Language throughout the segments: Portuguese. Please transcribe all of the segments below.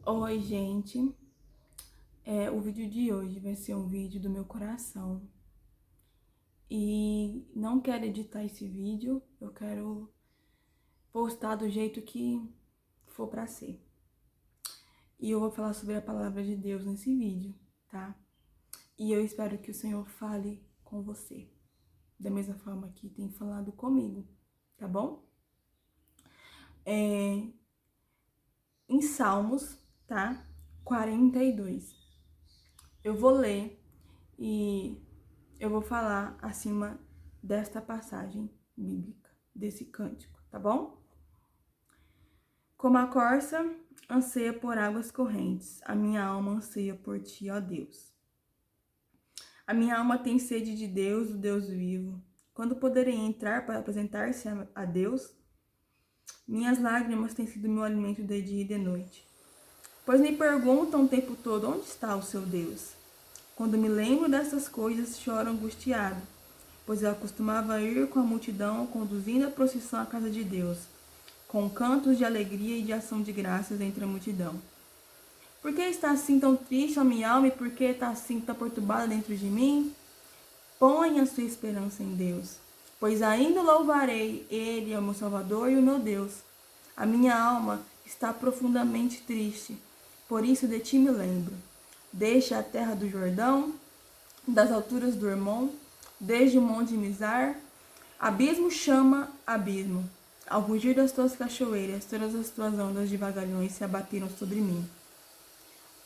Oi, gente. O vídeo de hoje vai ser um vídeo do meu coração. E não quero editar esse vídeo, eu quero postar do jeito que for pra ser. E eu vou falar sobre a palavra de Deus nesse vídeo, tá? E eu espero que o Senhor fale com você, da mesma forma que tem falado comigo, tá bom? Em Salmos, tá? 42. Eu vou ler e eu vou falar acima desta passagem bíblica, desse cântico, tá bom? Como a corça anseia por águas correntes, a minha alma anseia por ti, ó Deus. A minha alma tem sede de Deus, o Deus vivo. Quando poderei entrar para apresentar-se a Deus? Minhas lágrimas têm sido meu alimento de dia e de noite. Pois me perguntam o tempo todo, onde está o seu Deus? Quando me lembro dessas coisas, choro angustiado, pois eu costumava ir com a multidão, conduzindo a procissão à casa de Deus, com cantos de alegria e de ação de graças entre a multidão. Por que está assim tão triste a minha alma e por que está assim tão perturbada dentro de mim? Põe a sua esperança em Deus, pois ainda louvarei, Ele é o meu Salvador e o meu Deus. A minha alma está profundamente triste, por isso de ti me lembro. Deixa a terra do Jordão, das alturas do Hermon, desde o monte Mizar, abismo chama abismo. Ao rugir das tuas cachoeiras, todas as tuas ondas de vagalhões se abateram sobre mim.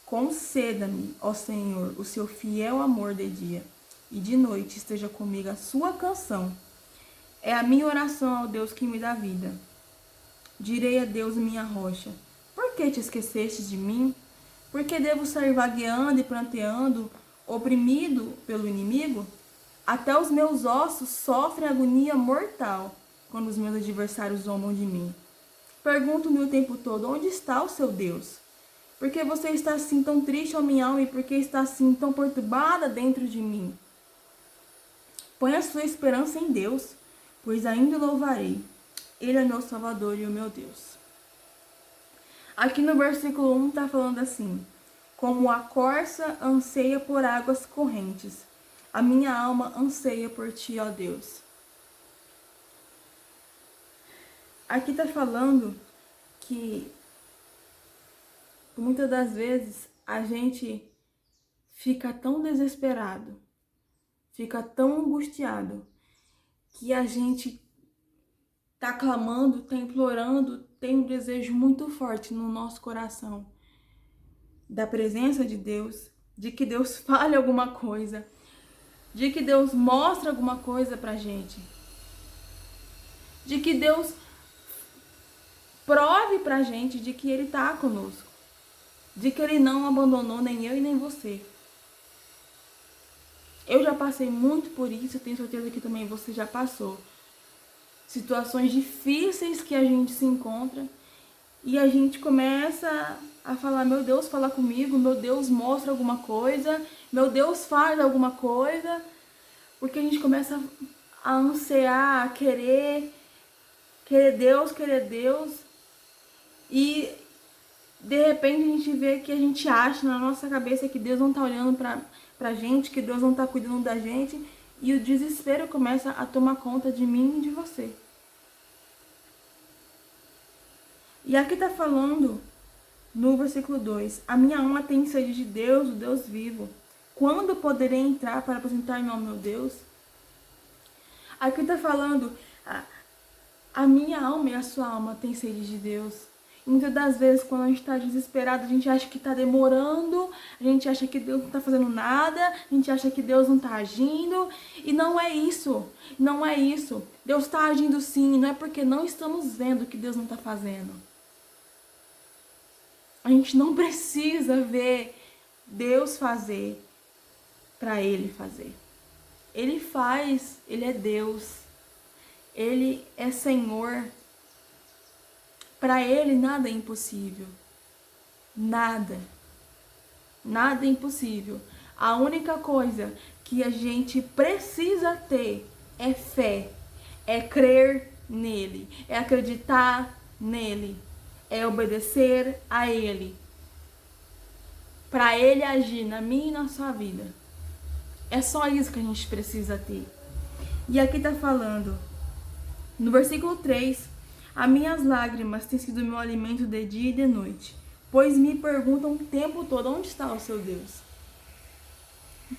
Conceda-me, ó Senhor, o seu fiel amor de dia, e de noite esteja comigo a sua canção. É a minha oração ao Deus que me dá vida. Direi a Deus, minha rocha, por que te esqueceste de mim? Por que devo sair vagueando e pranteando, oprimido pelo inimigo? Até os meus ossos sofrem agonia mortal quando os meus adversários zombam de mim. Pergunto-me o tempo todo, onde está o seu Deus? Por que você está assim tão triste, ó minha alma, e por que está assim tão perturbada dentro de mim? Põe a sua esperança em Deus, pois ainda o louvarei. Ele é meu Salvador e o meu Deus. Aqui no versículo 1 está falando assim: como a corça anseia por águas correntes, a minha alma anseia por ti, ó Deus. Aqui está falando que muitas das vezes a gente fica tão desesperado, fica tão angustiado, que a gente tá clamando, tá implorando, tem um desejo muito forte no nosso coração da presença de Deus, de que Deus fale alguma coisa, de que Deus mostre alguma coisa pra gente, de que Deus prove pra gente de que Ele tá conosco, de que Ele não abandonou nem eu e nem você. Eu já passei muito por isso, tenho certeza que também você já passou. Situações difíceis que a gente se encontra e a gente começa a falar, meu Deus, fala comigo, meu Deus, mostra alguma coisa, meu Deus, faz alguma coisa, porque a gente começa a ansiar, a querer Deus, e de repente a gente vê que a gente acha na nossa cabeça que Deus não tá olhando pra gente, que Deus não tá cuidando da gente, e o desespero começa a tomar conta de mim e de você. E aqui tá falando no versículo 2: a minha alma tem sede de Deus, o Deus vivo. Quando poderei entrar para apresentar-me ao meu Deus? Aqui tá falando, a minha alma e a sua alma tem sede de Deus. E muitas das vezes, quando a gente está desesperado, a gente acha que está demorando, a gente acha que Deus não está fazendo nada, a gente acha que Deus não está agindo. E não é isso, não é isso. Deus está agindo sim, não é porque não estamos vendo que Deus não está fazendo. A gente não precisa ver Deus fazer para Ele fazer. Ele faz, Ele é Deus. Ele é Senhor. Para Ele nada é impossível. Nada. Nada é impossível. A única coisa que a gente precisa ter é fé. É crer nele. É acreditar nele. É obedecer a Ele. para Ele agir na minha e na sua vida. É só isso que a gente precisa ter. E aqui tá falando, no versículo 3, as minhas lágrimas têm sido meu alimento de dia e de noite, pois me perguntam o tempo todo, onde está o seu Deus?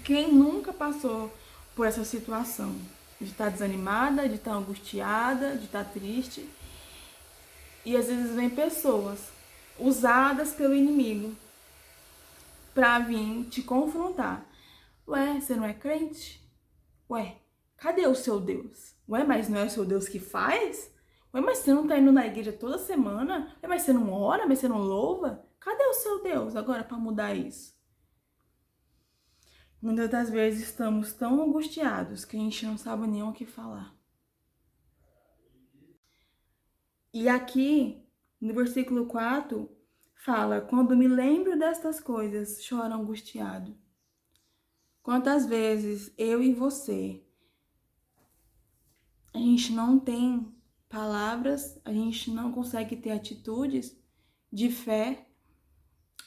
Quem nunca passou por essa situação? De estar desanimada, de estar angustiada, de estar triste. E às vezes vem pessoas usadas pelo inimigo pra vir te confrontar. Ué, você não é crente? Ué, cadê o seu Deus? Ué, mas não é o seu Deus que faz? Ué, mas você não tá indo na igreja toda semana? Ué, mas você não ora? Mas você não louva? Cadê o seu Deus agora pra mudar isso? Muitas das vezes estamos tão angustiados que a gente não sabe nem o que falar. E aqui, no versículo 4, fala: quando me lembro destas coisas, choro angustiado. Quantas vezes eu e você, a gente não tem palavras, a gente não consegue ter atitudes de fé,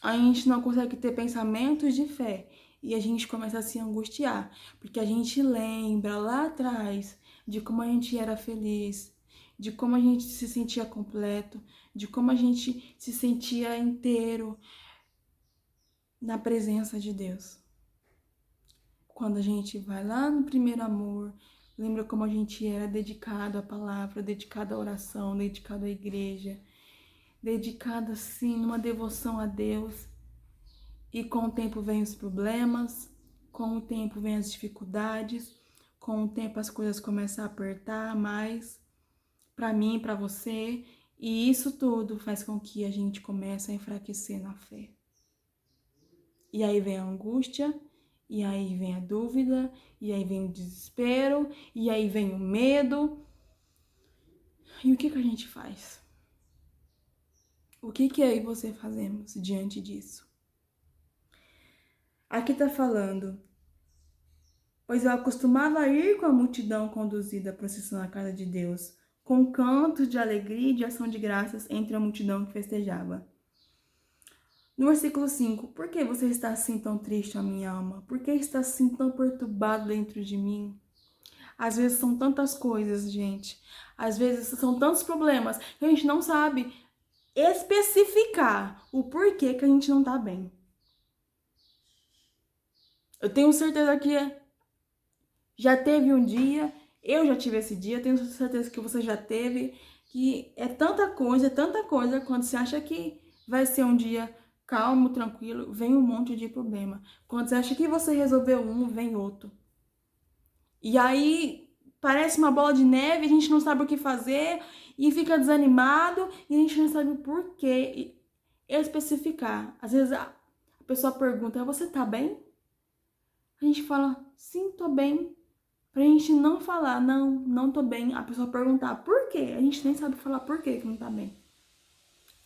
a gente não consegue ter pensamentos de fé e a gente começa a se angustiar, porque a gente lembra lá atrás de como a gente era feliz, de como a gente se sentia completo, de como a gente se sentia inteiro na presença de Deus. Quando a gente vai lá no primeiro amor, lembra como a gente era dedicado à palavra, dedicado à oração, dedicado à igreja, dedicado assim numa devoção a Deus. E com o tempo vem os problemas, com o tempo vem as dificuldades, com o tempo as coisas começam a apertar mais para mim, para você, e isso tudo faz com que a gente comece a enfraquecer na fé. E aí vem a angústia, e aí vem a dúvida, e aí vem o desespero, e aí vem o medo. E o que a gente faz? O que eu e você fazemos diante disso? Aqui tá falando: pois eu acostumava ir com a multidão conduzida à procissão na casa de Deus, com cantos de alegria e de ação de graças entre a multidão que festejava. No versículo 5, por que você está assim tão triste, a minha alma? Por que está assim tão perturbado dentro de mim? Às vezes são tantas coisas, gente. Às vezes são tantos problemas que a gente não sabe especificar o porquê que a gente não tá bem. Eu tenho certeza que já teve um dia, eu já tive esse dia, tenho certeza que você já teve, que é tanta coisa, quando você acha que vai ser um dia calmo, tranquilo, vem um monte de problema. Quando você acha que você resolveu um, vem outro. E aí parece uma bola de neve, a gente não sabe o que fazer e fica desanimado e a gente não sabe o porquê especificar. Às vezes a pessoa pergunta: você tá bem? A gente fala: sim, tô bem. Pra gente não falar: não tô bem. A pessoa perguntar por quê? A gente nem sabe falar por quê que não tá bem.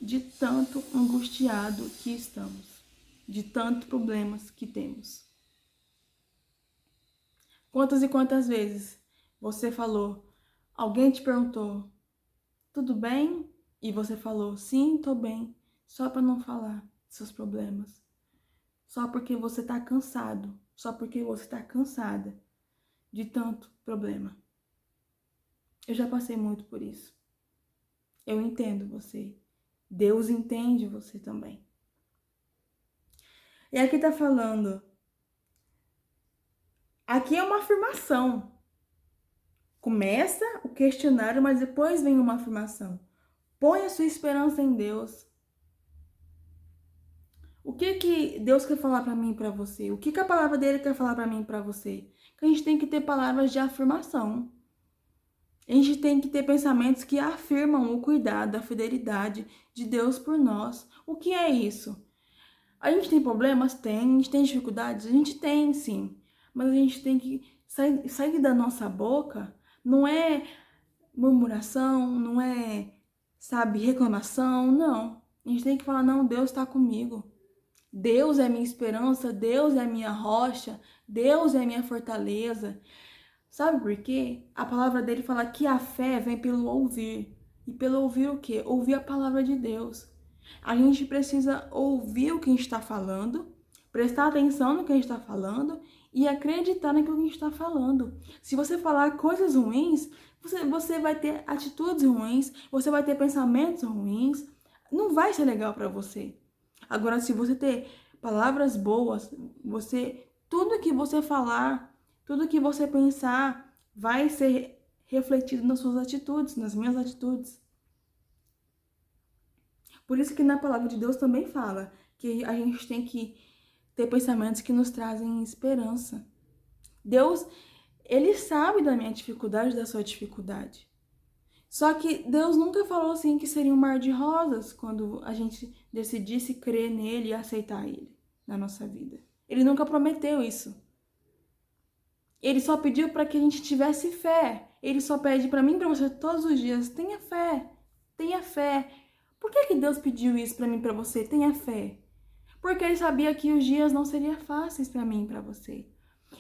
De tanto angustiado que estamos. De tantos problemas que temos. Quantas e quantas vezes você falou, alguém te perguntou: tudo bem? E você falou: sim, tô bem. Só pra não falar seus problemas. Só porque você tá cansado. Só porque você tá cansada de tanto problema. Eu já passei muito por isso. Eu entendo você. Deus entende você também. E aqui tá falando. Aqui é uma afirmação. Começa o questionário, mas depois vem uma afirmação. Põe a sua esperança em Deus. O que Deus quer falar para mim e para você? O que a palavra dele quer falar para mim e para você? Que a gente tem que ter palavras de afirmação. A gente tem que ter pensamentos que afirmam o cuidado, a fidelidade de Deus por nós. O que é isso? A gente tem problemas? Tem. A gente tem dificuldades? A gente tem, sim. Mas a gente tem que sair da nossa boca, não é murmuração, não é, sabe, reclamação, não. A gente tem que falar: não, Deus está comigo. Deus é minha esperança, Deus é minha rocha, Deus é minha fortaleza. Sabe por quê? A palavra dele fala que a fé vem pelo ouvir. E pelo ouvir o quê? Ouvir a palavra de Deus. A gente precisa ouvir o que a gente está falando prestar atenção no que a gente está falando e acreditar naquilo que a gente está falando. Se você falar coisas ruins, você vai ter atitudes ruins, você vai ter pensamentos ruins, não vai ser legal para você. Agora, se você ter palavras boas, tudo que você falar, tudo que você pensar, vai ser refletido nas suas atitudes, nas minhas atitudes. Por isso que na palavra de Deus também fala que a gente tem que ter pensamentos que nos trazem esperança. Deus, Ele sabe da minha dificuldade, da sua dificuldade. Só que Deus nunca falou assim que seria um mar de rosas quando a gente decidisse crer nele e aceitar ele na nossa vida. Ele nunca prometeu isso. Ele só pediu para que a gente tivesse fé. Ele só pede para mim e para você todos os dias: tenha fé, tenha fé. Por que Deus pediu isso para mim e para você? Tenha fé. Porque ele sabia que os dias não seriam fáceis para mim e para você.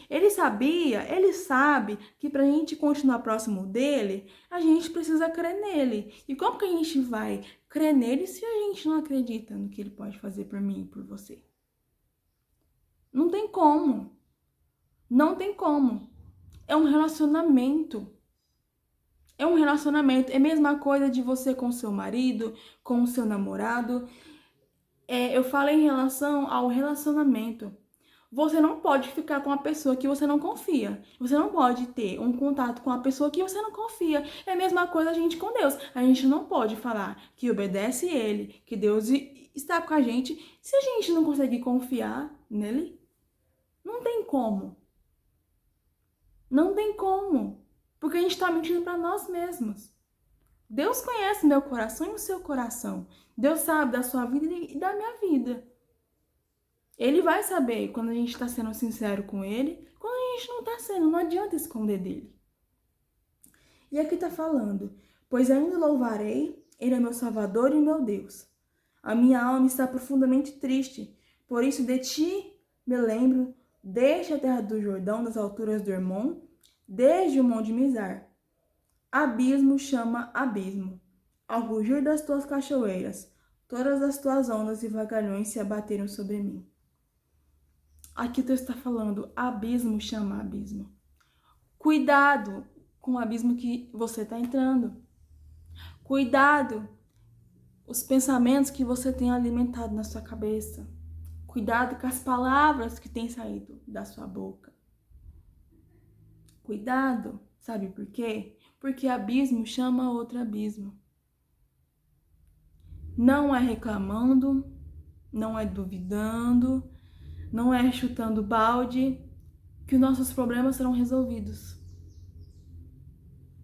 Ele sabe que para a gente continuar próximo dele, a gente precisa crer nele. E como que a gente vai crer nele se a gente não acredita no que ele pode fazer por mim e por você? Não tem como. Não tem como. É um relacionamento. É um relacionamento. É a mesma coisa de você com seu marido, com o seu namorado. Eu falo em relação ao relacionamento. Você não pode ficar com uma pessoa que você não confia. Você não pode ter um contato com uma pessoa que você não confia. É a mesma coisa a gente com Deus. A gente não pode falar que obedece Ele, que Deus está com a gente, se a gente não conseguir confiar nele. Não tem como. Não tem como. Porque a gente está mentindo para nós mesmos. Deus conhece meu coração e o seu coração. Deus sabe da sua vida e da minha vida. Ele vai saber quando a gente está sendo sincero com ele, quando a gente não está sendo, não adianta esconder dele. E aqui está falando: pois ainda louvarei, ele é meu Salvador e meu Deus. A minha alma está profundamente triste, por isso de ti me lembro, desde a terra do Jordão, das alturas do Hermon, desde o monte Mizar. Abismo chama abismo, ao rugir das tuas cachoeiras, todas as tuas ondas e vagalhões se abateram sobre mim. Aqui tu está falando, abismo chama abismo. Cuidado com o abismo que você está entrando. Cuidado os pensamentos que você tem alimentado na sua cabeça. Cuidado com as palavras que têm saído da sua boca. Cuidado, sabe por quê? Porque abismo chama outro abismo. Não é reclamando, não é duvidando, não é chutando balde que os nossos problemas serão resolvidos.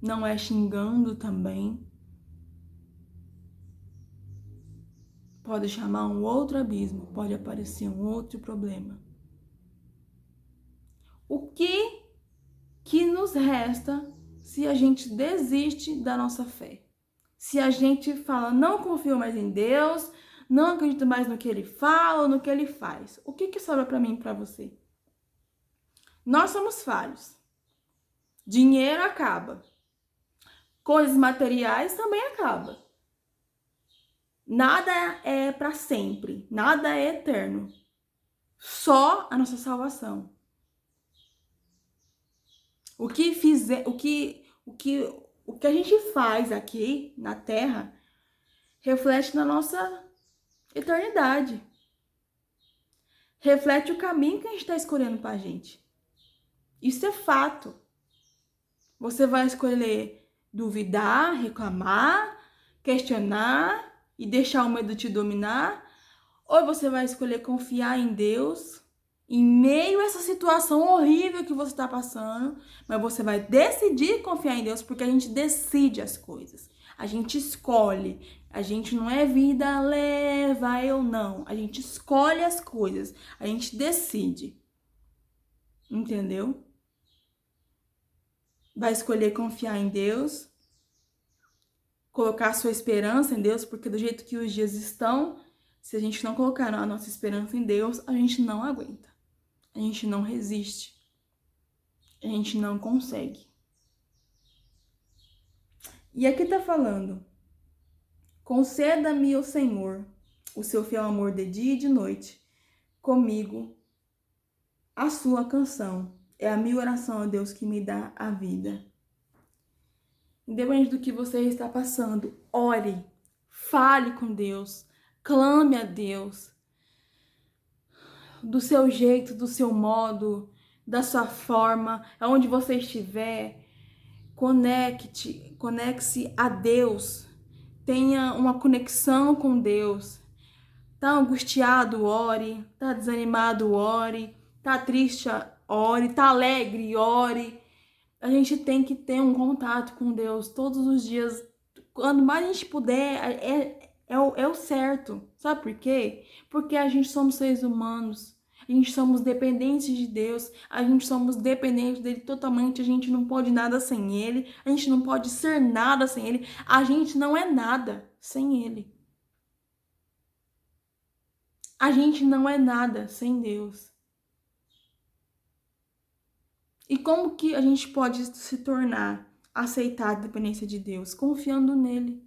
Não é xingando também. Pode chamar um outro abismo, pode aparecer um outro problema. O que nos resta se a gente desiste da nossa fé? Se a gente fala, não confio mais em Deus, não acredito mais no que Ele fala, no que Ele faz. O que sobra para mim e para você? Nós somos falhos. Dinheiro acaba. Coisas materiais também acabam. Nada é para sempre, nada é eterno. Só a nossa salvação. O que a gente faz aqui na Terra reflete na nossa eternidade. Reflete o caminho que a gente está escolhendo para a gente. Isso é fato. Você vai escolher duvidar, reclamar, questionar e deixar o medo te dominar? Ou você vai escolher confiar em Deus em meio a essa situação horrível que você está passando, mas você vai decidir confiar em Deus, porque a gente decide as coisas. A gente escolhe. A gente não é vida leva ou não. A gente escolhe as coisas. A gente decide. Entendeu? Vai escolher confiar em Deus, colocar sua esperança em Deus, porque do jeito que os dias estão, se a gente não colocar a nossa esperança em Deus, a gente não aguenta. A gente não resiste. A gente não consegue. E aqui tá falando: conceda-me o Senhor o seu fiel amor de dia e de noite, comigo, a sua canção. É a minha oração a Deus que me dá a vida. Independente do que você está passando, ore, fale com Deus, clame a Deus, do seu jeito, do seu modo, da sua forma, aonde você estiver, conecte-se a Deus, tenha uma conexão com Deus. Tá angustiado, ore, tá desanimado, ore, tá triste, ore, tá alegre, ore. A gente tem que ter um contato com Deus todos os dias. Quando mais a gente puder, é o certo. Sabe por quê? Porque a gente somos seres humanos. A gente somos dependentes de Deus. A gente somos dependentes dele totalmente. A gente não pode nada sem ele. A gente não pode ser nada sem ele. A gente não é nada sem ele. A gente não é nada sem Deus. E como que a gente pode se tornar, aceitar a dependência de Deus? Confiando nele.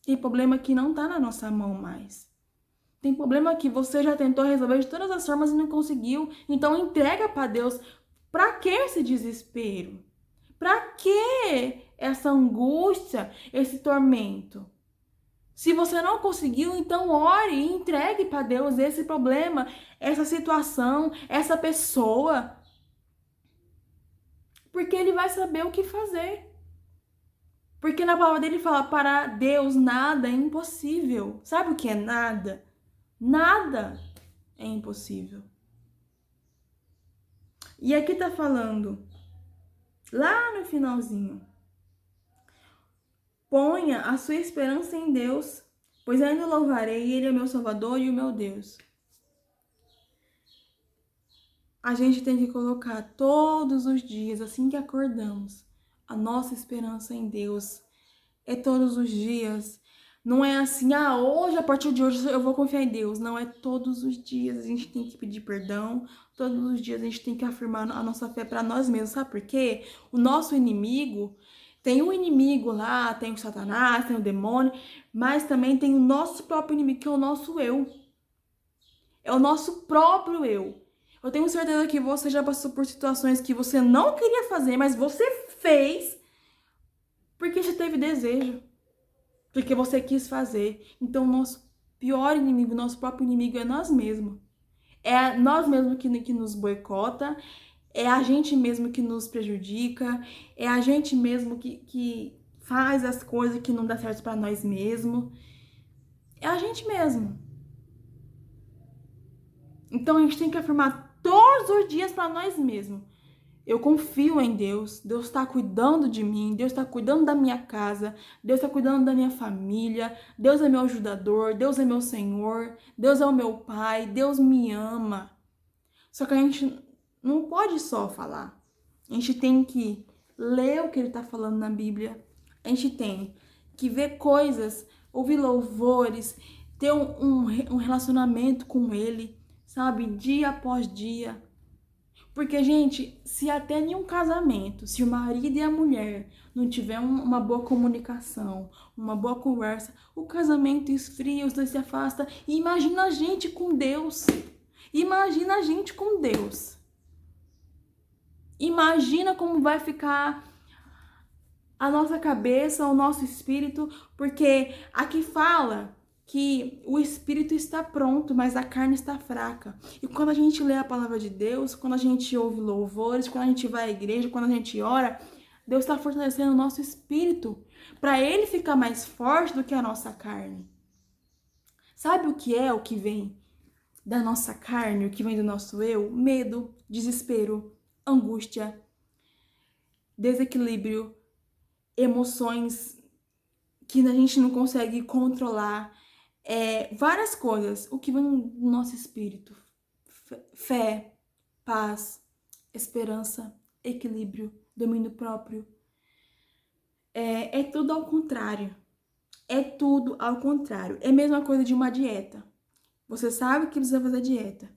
Tem problema que não tá na nossa mão mais. Tem problema que você já tentou resolver de todas as formas e não conseguiu. Então entrega para Deus. Pra que esse desespero? Pra que essa angústia, esse tormento? Se você não conseguiu, então ore e entregue para Deus esse problema, essa situação, essa pessoa. Porque ele vai saber o que fazer. Porque na palavra dele fala, para Deus nada é impossível. Sabe o que é nada? Nada é impossível. E aqui tá falando, lá no finalzinho, ponha a sua esperança em Deus, pois ainda louvarei, ele é meu Salvador e o meu Deus. A gente tem que colocar todos os dias, assim que acordamos, a nossa esperança em Deus. É todos os dias. Não é assim, hoje, a partir de hoje, eu vou confiar em Deus. Não, é todos os dias. A gente tem que pedir perdão. Todos os dias a gente tem que afirmar a nossa fé para nós mesmos. Sabe por quê? O nosso inimigo, tem um inimigo lá, tem o Satanás, tem o demônio, mas também tem o nosso próprio inimigo, que é o nosso eu. É o nosso próprio eu. Eu tenho certeza que você já passou por situações que você não queria fazer, mas você fez porque você teve desejo. Porque você quis fazer. Então, nosso pior inimigo, nosso próprio inimigo é nós mesmos. É nós mesmos que nos boicota, é a gente mesmo que nos prejudica, é a gente mesmo que faz as coisas que não dá certo para nós mesmos. É a gente mesmo. Então, a gente tem que afirmar todos os dias para nós mesmos. Eu confio em Deus, Deus está cuidando de mim, Deus está cuidando da minha casa, Deus está cuidando da minha família, Deus é meu ajudador, Deus é meu Senhor, Deus é o meu Pai, Deus me ama. Só que a gente não pode só falar, a gente tem que ler o que ele está falando na Bíblia, a gente tem que ver coisas, ouvir louvores, ter um relacionamento com ele, sabe, dia após dia. Porque, gente, se até em um casamento, se o marido e a mulher não tiver uma boa comunicação, uma boa conversa, o casamento esfria, os dois se afastam. E imagina a gente com Deus. Imagina a gente com Deus. Imagina como vai ficar a nossa cabeça, o nosso espírito, porque aqui fala que o espírito está pronto, mas a carne está fraca. E quando a gente lê a palavra de Deus, quando a gente ouve louvores, quando a gente vai à igreja, quando a gente ora, Deus está fortalecendo o nosso espírito para ele ficar mais forte do que a nossa carne. Sabe o que é o que vem da nossa carne, o que vem do nosso eu? Medo, desespero, angústia, desequilíbrio, emoções que a gente não consegue controlar. Várias coisas, o que vem do nosso espírito: fé, paz, esperança, equilíbrio, domínio próprio. É tudo ao contrário. É tudo ao contrário. É a mesma coisa de uma dieta. Você sabe que precisa fazer dieta,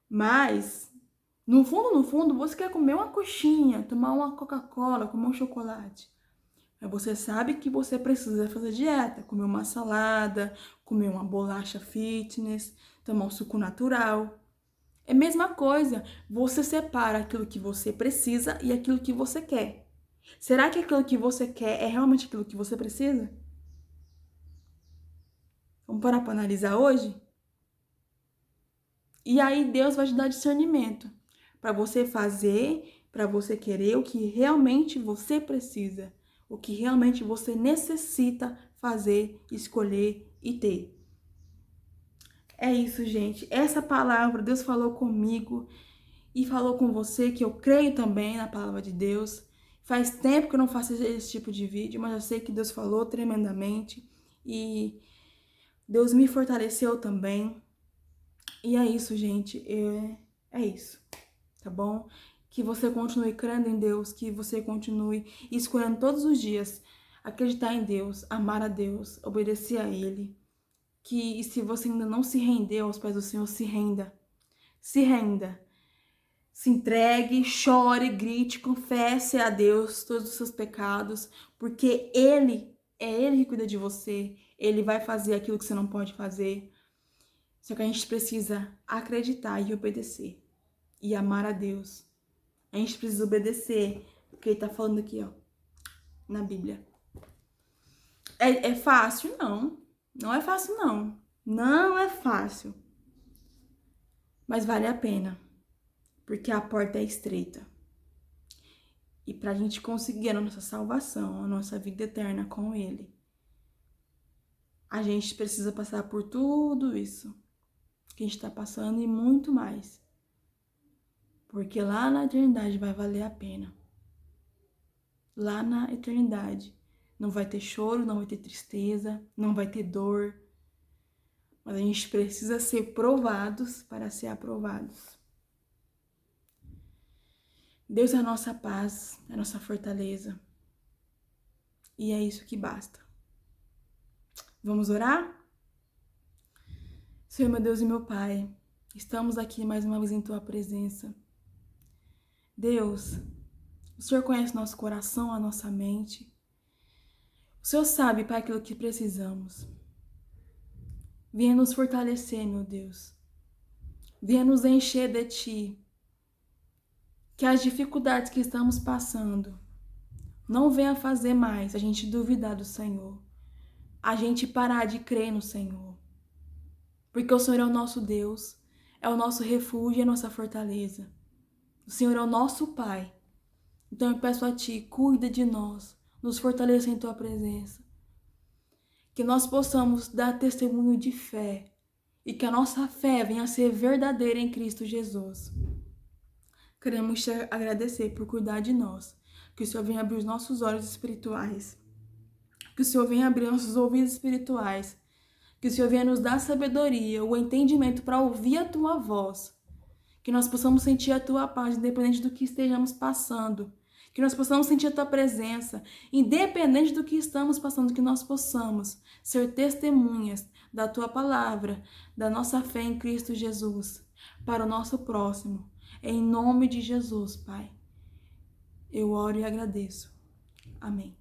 mas no fundo, você quer comer uma coxinha, tomar uma Coca-Cola, comer um chocolate. Mas você sabe que você precisa fazer dieta, comer uma salada, comer uma bolacha fitness, tomar um suco natural. É a mesma coisa, você separa aquilo que você precisa e aquilo que você quer. Será que aquilo que você quer é realmente aquilo que você precisa? Vamos parar para analisar hoje? E aí Deus vai te dar discernimento para você fazer, para você querer o que realmente você precisa, o que realmente você necessita fazer, escolher e ter. É isso, gente. Essa palavra Deus falou comigo e falou com você, que eu creio também na palavra de Deus. Faz tempo que eu não faço esse tipo de vídeo, mas eu sei que Deus falou tremendamente e Deus me fortaleceu também. E é isso, gente. É isso, tá bom? Que você continue crendo em Deus, que você continue escolhendo todos os dias acreditar em Deus, amar a Deus, obedecer a Ele. Que se você ainda não se rendeu aos pés do Senhor, se renda. Se renda. Se entregue, chore, grite, confesse a Deus todos os seus pecados, porque é Ele que cuida de você. Ele vai fazer aquilo que você não pode fazer. Só que a gente precisa acreditar e obedecer. E amar a Deus. A gente precisa obedecer o que ele tá falando aqui, ó, na Bíblia. É fácil? Não. Não é fácil, não. Não é fácil. Mas vale a pena. Porque a porta é estreita. E pra gente conseguir a nossa salvação, a nossa vida eterna com Ele, a gente precisa passar por tudo isso que a gente tá passando e muito mais. Porque lá na eternidade vai valer a pena. Lá na eternidade não vai ter choro, não vai ter tristeza, não vai ter dor. Mas a gente precisa ser provados para ser aprovados. Deus é a nossa paz, é a nossa fortaleza. E é isso que basta. Vamos orar? Senhor, meu Deus e meu Pai, estamos aqui mais uma vez em Tua presença. Deus, o Senhor conhece nosso coração, a nossa mente. O Senhor sabe, Pai, aquilo que precisamos. Venha nos fortalecer, meu Deus. Venha nos encher de Ti. Que as dificuldades que estamos passando não venha fazer mais a gente duvidar do Senhor. A gente parar de crer no Senhor. Porque o Senhor é o nosso Deus, é o nosso refúgio e a nossa fortaleza. O Senhor é o nosso Pai. Então eu peço a Ti, cuida de nós, nos fortaleça em Tua presença. Que nós possamos dar testemunho de fé e que a nossa fé venha a ser verdadeira em Cristo Jesus. Queremos te agradecer por cuidar de nós. Que o Senhor venha abrir os nossos olhos espirituais. Que o Senhor venha abrir nossos ouvidos espirituais. Que o Senhor venha nos dar sabedoria, o entendimento para ouvir a Tua voz. Que nós possamos sentir a Tua paz, independente do que estejamos passando. Que nós possamos sentir a Tua presença, independente do que estamos passando. Que nós possamos ser testemunhas da Tua palavra, da nossa fé em Cristo Jesus, para o nosso próximo. Em nome de Jesus, Pai, eu oro e agradeço. Amém.